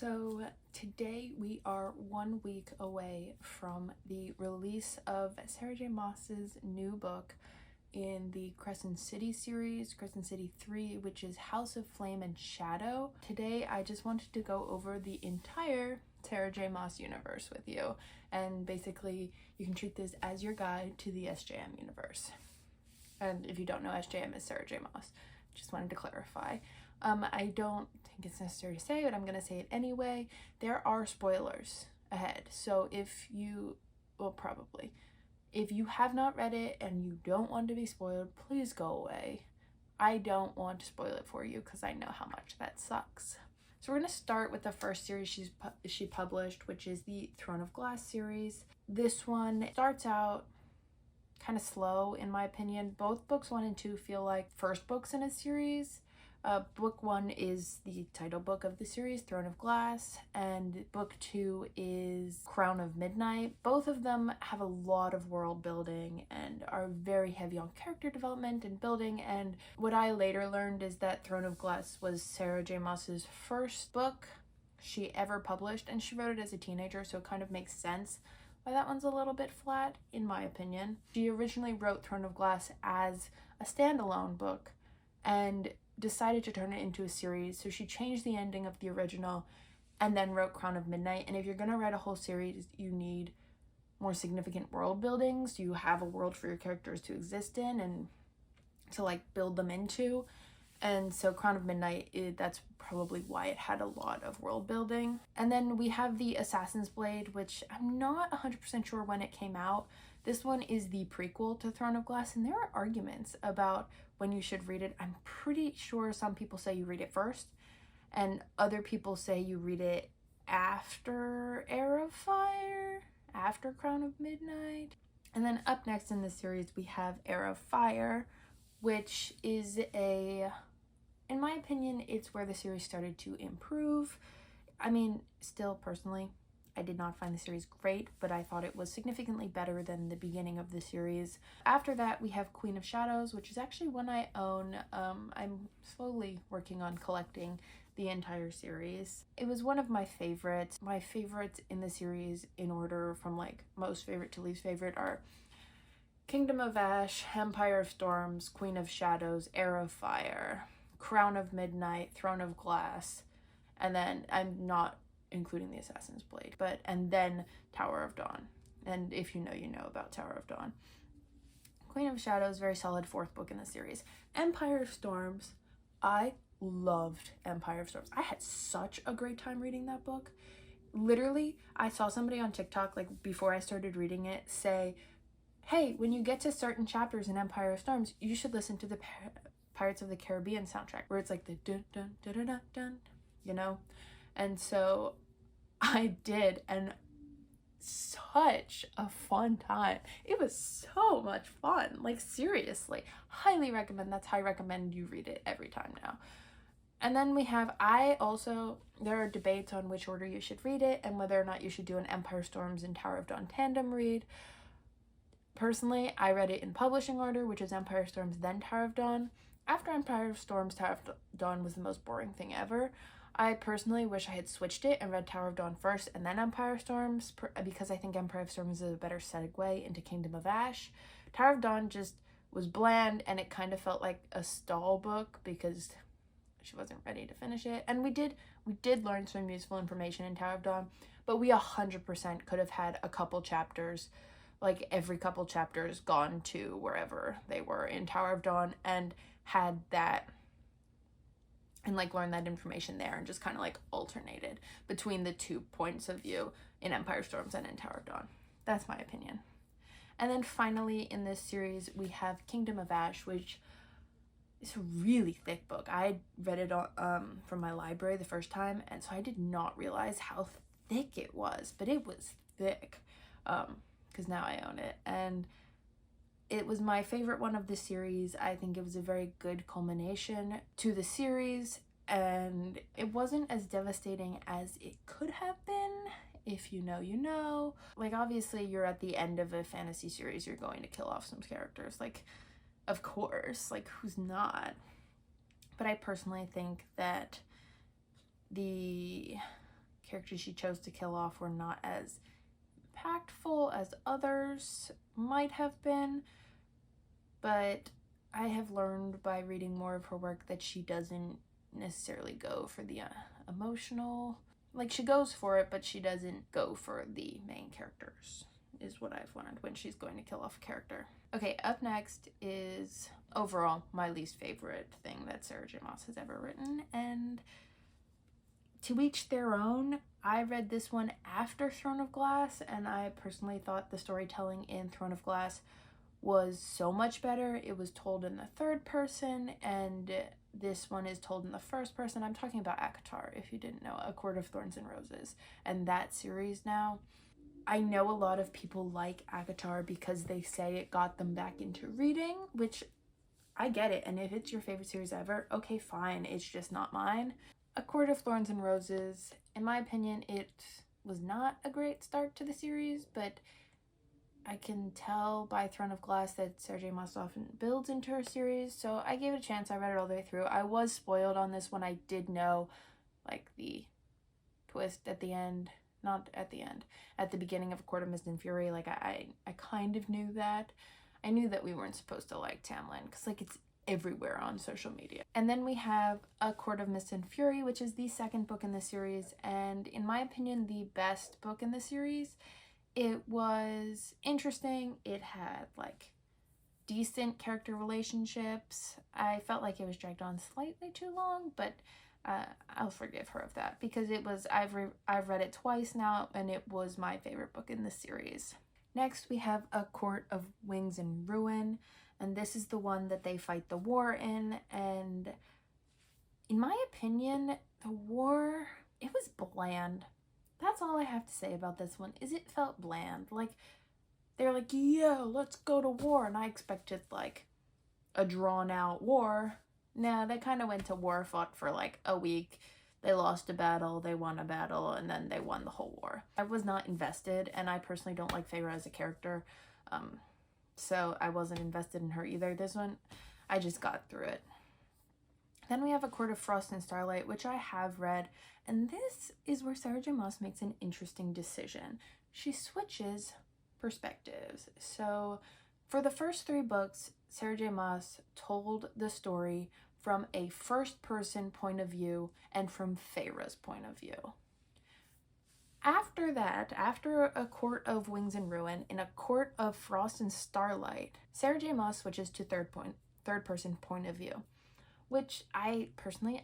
So today we are 1 week away from the release of Sarah J. Maas's new book in the Crescent City series, Crescent City 3, which is House of Flame and Shadow. Today I just wanted to go over the entire Sarah J. Maas universe with you, and basically you can treat this as your guide to the SJM universe. And if you don't know, SJM is Sarah J. Maas. Just wanted to clarify. I don't think it's necessary to say, but I'm going to say it anyway. There are spoilers ahead. So if you have not read it and you don't want to be spoiled, please go away. I don't want to spoil it for you because I know how much that sucks. So we're going to start with the first series she published, which is the Throne of Glass series. This one starts out kind of slow, in my opinion. Both books 1 and 2 feel like first books in a series. Book 1 is the title book of the series, Throne of Glass, and book 2 is Crown of Midnight. Both of them have a lot of world building and are very heavy on character development and building, and what I later learned is that Throne of Glass was Sarah J. Maas's first book she ever published, and she wrote it as a teenager, so it kind of makes sense why that one's a little bit flat, in my opinion. She originally wrote Throne of Glass as a standalone book and decided to turn it into a series, so she changed the ending of the original and then wrote Crown of Midnight. And if you're gonna write a whole series, you need more significant world buildings. You have a world for your characters to exist in and to like build them into. And so Crown of Midnight, that's probably why it had a lot of world building. And then we have the Assassin's Blade, which I'm not 100% sure when it came out. This one is the prequel to Throne of Glass, and there are arguments about when you should read it. I'm pretty sure some people say you read it first, and other people say you read it after Heir of Fire, after Crown of Midnight. And then up next in this series, we have Heir of Fire, which is in my opinion, it's where the series started to improve. I mean, still personally, I did not find the series great, but I thought it was significantly better than the beginning of the series. After that, we have Queen of Shadows, which is actually one I own. I'm slowly working on collecting the entire series. It was one of my favorites. My favorites in the series, in order from like most favorite to least favorite, are Kingdom of Ash, Empire of Storms, Queen of Shadows, Heir of Fire, Crown of Midnight, Throne of Glass, and then I'm not including the Assassin's Blade, and then Tower of Dawn. And if you know, you know about Tower of Dawn. Queen of Shadows, very solid 4th book in the series. Empire of Storms, I loved Empire of Storms. I had such a great time reading that book. Literally, I saw somebody on TikTok, like before I started reading it, say, hey, when you get to certain chapters in Empire of Storms, you should listen to the Pirates of the Caribbean soundtrack, where it's like the dun dun dun dun dun dun, you know? And so I did, and such a fun time. It was so much fun, like seriously. Highly recommend. That's how I recommend you read it every time now. And then we have, there are debates on which order you should read it and whether or not you should do an Empire of Storms and Tower of Dawn tandem read. Personally, I read it in publishing order, which is Empire of Storms, then Tower of Dawn. After Empire of Storms, Tower of Dawn was the most boring thing ever. I personally wish I had switched it and read Tower of Dawn first and then Empire of Storms, because I think Empire of Storms is a better segue into Kingdom of Ash. Tower of Dawn just was bland, and it kind of felt like a stall book because she wasn't ready to finish it. And we did learn some useful information in Tower of Dawn, but we 100% could have had a couple chapters, like every couple chapters, gone to wherever they were in Tower of Dawn and had that, and like learn that information there, and just kind of like alternated between the 2 points of view in Empire of Storms and in Tower of Dawn. That's my opinion. And then finally in this series, we have Kingdom of Ash, which is a really thick book. I read it from my library the first time, and so I did not realize how thick it was, but it was thick, because now I own it. And it was my favorite one of the series. I think it was a very good culmination to the series, and it wasn't as devastating as it could have been. If you know, you know. Like, obviously, you're at the end of a fantasy series, you're going to kill off some characters. Like, of course, like, who's not? But I personally think that the characters she chose to kill off were not as impactful as others might have been, but I have learned by reading more of her work that she doesn't necessarily go for the emotional, like she goes for it, but she doesn't go for the main characters, is what I've learned when she's going to kill off a character. Okay, up next is overall my least favorite thing that Sarah J. Maas has ever written, and to each their own. I read this one after Throne of Glass, and I personally thought the storytelling in Throne of Glass was so much better. It was told in the third person, and this one is told in the first person. I'm talking about ACOTAR, if you didn't know, A Court of Thorns and Roses, and that series now. I know a lot of people like ACOTAR because they say it got them back into reading, which I get it, and if it's your favorite series ever, okay, fine, it's just not mine. A Court of Thorns and Roses, in my opinion, it was not a great start to the series, but I can tell by Throne of Glass that Sarah J. Maas often builds into her series, so I gave it a chance. I read it all the way through. I was spoiled on this one. I did know, like, the twist at the end. Not at the end. At the beginning of A Court of Mist and Fury, like, I kind of knew that. I knew that we weren't supposed to like Tamlin, because, like, it's everywhere on social media. And then we have A Court of Mist and Fury, which is the second book in the series, and in my opinion, the best book in the series. It was interesting. It had, like, decent character relationships. I felt like it was dragged on slightly too long, but I'll forgive her of that because it was, I've read it twice now, and it was my favorite book in the series. Next, we have A Court of Wings and Ruin, and this is the one that they fight the war in, and in my opinion, the war, it was bland. That's all I have to say about this one, is it felt bland. Like, they're like, yeah, let's go to war, and I expected, like, a drawn-out war. Nah, they kind of went to war, fought for, like, a week. They lost a battle, they won a battle, and then they won the whole war. I was not invested, and I personally don't like Feyre as a character, so I wasn't invested in her either. This one, I just got through it. Then we have A Court of Frost and Starlight, which I have read, and this is where Sarah J. Maas makes an interesting decision. She switches perspectives. So for the first 3 books, Sarah J. Maas told the story from a first-person point of view and from Feyre's point of view. After that, after A Court of Wings and Ruin, in A Court of Frost and Starlight, Sarah J. Maas switches to third-person point of view, which I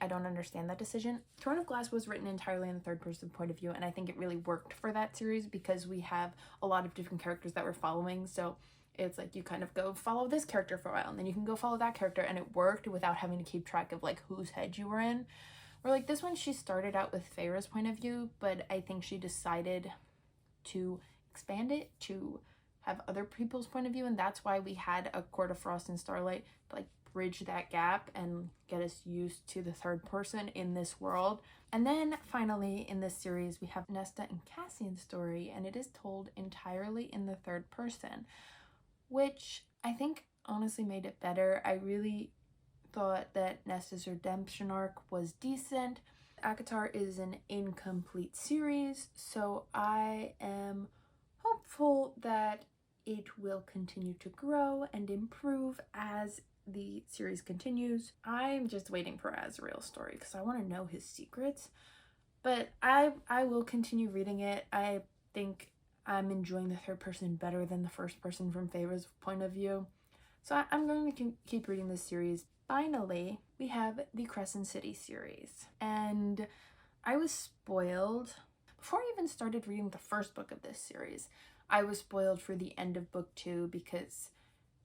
don't understand that decision. Throne of Glass was written entirely in the third-person point of view, and I think it really worked for that series because we have a lot of different characters that we're following, so it's like you kind of go follow this character for a while, and then you can go follow that character, and it worked without having to keep track of, like, whose head you were in. Or, like, this one, she started out with Feyre's point of view, but I think she decided to expand it to have other people's point of view, and that's why we had A Court of Frost and Starlight to, like, bridge that gap and get us used to the third person in this world. And then finally in this series we have Nesta and Cassian's story, and it is told entirely in the third person, which I think honestly made it better. I really thought that Nesta's redemption arc was decent. ACOTAR is an incomplete series, so I am hopeful that it will continue to grow and improve as the series continues. I'm just waiting for Azrael's story because I want to know his secrets, but I will continue reading it. I think I'm enjoying the third person better than the first person from Feyre's point of view, so I'm going to keep reading this series. Finally, we have the Crescent City series, and I was spoiled. Before I even started reading the first book of this series, I was spoiled for the end of book 2 because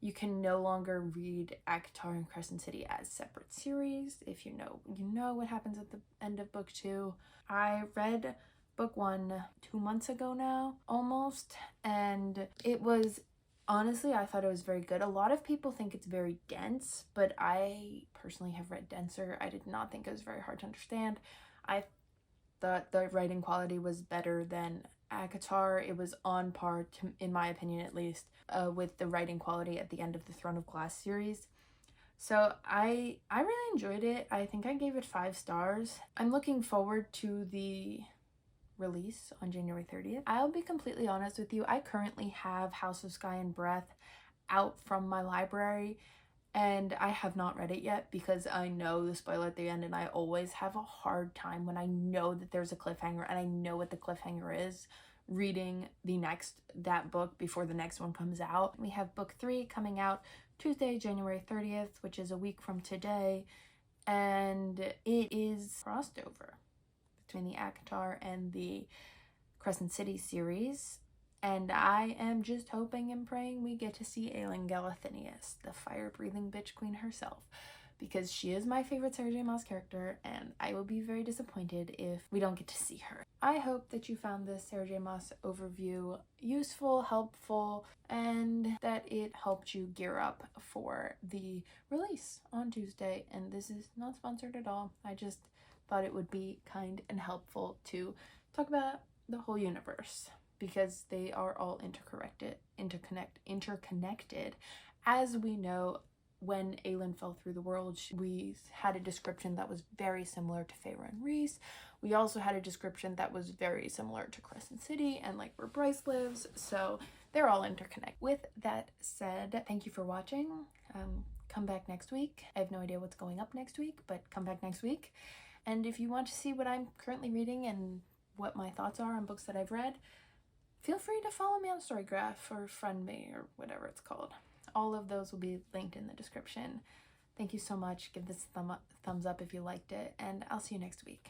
you can no longer read ACOTAR and Crescent City as separate series. If you know what happens at the end of book 2. I read book 1 2 months ago now, almost, and it was, honestly, I thought it was very good. A lot of people think it's very dense, but I personally have read denser. I did not think it was very hard to understand. I thought the writing quality was better than ACOTAR. It was on par, in my opinion at least, with the writing quality at the end of the Throne of Glass series. So I really enjoyed it. I think I gave it 5 stars. I'm looking forward to the release on January 30th. I'll be completely honest with you, I currently have House of Sky and Breath out from my library, and I have not read it yet because I know the spoiler at the end, and I always have a hard time when I know that there's a cliffhanger and I know what the cliffhanger is, reading that book before the next one comes out. We have book 3 coming out Tuesday, January 30th, which is a week from today, and it is crossover between the ACOTAR and the Crescent City series. And I am just hoping and praying we get to see Aelin Galathynius, the fire-breathing bitch queen herself, because she is my favorite Sarah J. Maas character, and I will be very disappointed if we don't get to see her. I hope that you found this Sarah J. Maas overview useful, helpful, and that it helped you gear up for the release on Tuesday. And this is not sponsored at all. I just thought it would be kind and helpful to talk about the whole universe, because they are all interconnected. As we know, when Aelin fell through the world, we had a description that was very similar to Feyre and Rhys. We also had a description that was very similar to Crescent City and like where Bryce lives, so they're all interconnected. With that said, thank you for watching. Come back next week. I have no idea what's going up next week, but come back next week. And if you want to see what I'm currently reading and what my thoughts are on books that I've read, feel free to follow me on Storygraph or friend me or whatever it's called. All of those will be linked in the description. Thank you so much. Give this a thumbs up if you liked it, and I'll see you next week.